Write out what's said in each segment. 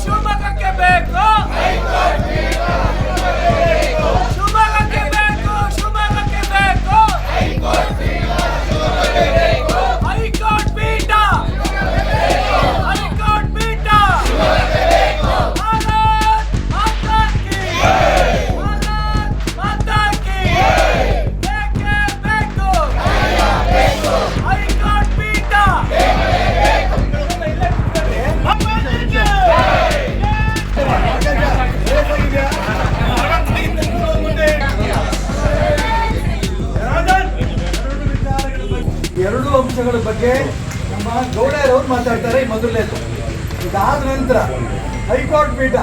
ಶಿವಮೊಗ್ಗಕ್ಕೆ ಬೇಕು ಹೈಕೋರ್ಟ್ ಪೀಠ ಎರಡು ಅಂಶಗಳ ಬಗ್ಗೆ ನಮ್ಮ ಗೌಡರವರು ಮಾತಾಡ್ತಾರೆ. ಮೊದಲನೇದು ಇದಾದ ನಂತರ ಹೈಕೋರ್ಟ್ ಪೀಠ,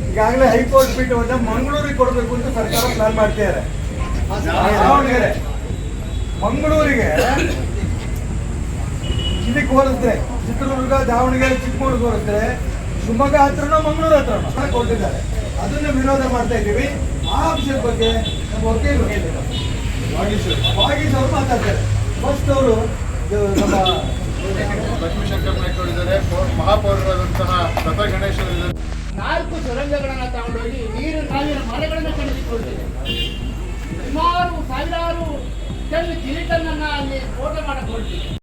ಈಗಾಗಲೇ ಹೈಕೋರ್ಟ್ ಪೀಠವನ್ನು ಮಂಗಳೂರಿಗೆ ಕೊಡಬೇಕು ಅಂತ ಸರ್ಕಾರ ಪ್ಲಾನ್ ಮಾಡ್ತಿದ್ದಾರೆ. ದಾವಣಗೆರೆ ಮಂಗಳೂರಿಗೆ ಇದಕ್ಕೆ ಹೋಲಿಸಿದ್ರೆ ಚಿತ್ರದುರ್ಗ, ದಾವಣಗೆರೆ, ಚಿಕ್ಕಮಗಳೂರಿಗೆ ಹೋಲಿಸಿದ್ರೆ ಶಿವಮೊಗ್ಗ ಹತ್ರನೋ ಮಂಗಳೂರು ಹತ್ರನೋ ಕೊಟ್ಟಿದ್ದಾರೆ. ಅದನ್ನು ವಿರೋಧ ಮಾಡ್ತಾ ಇದ್ದೀವಿ. ಆ ಅಂಶದ ಬಗ್ಗೆ ನಮ್ಮ ವಕೀಲರು ವಾಗೀಶ್ ಅವರು ಮಾತಾಡ್ತಾರೆ. ಫಸ್ಟ್ ಅವರು ನಮ್ಮ ಲಕ್ಷ್ಮೀಶಂಕರ್ ನಾಯ್ಕ ಇದ್ದಾರೆ, ಮಹಾಪೌರರಾದಂತಹ ಲತಾ ಗಣೇಶ್ ಇದ್ದಾರೆ. 4 ಸುರಂಗಗಳನ್ನು ತಗೊಂಡೋಗಿ ನಾವಿನ ಮರಗಳನ್ನು ಕಳೆದುಕೊಳ್ತೇವೆ. ಸುಮಾರು ಸಾವಿರಾರು ಟನ್ ಜಿಲಿಟನ್ ಅನ್ನ ಅಲ್ಲಿ ಫೋಟೋ ಮಾಡಕೊಳ್ತೀವಿ.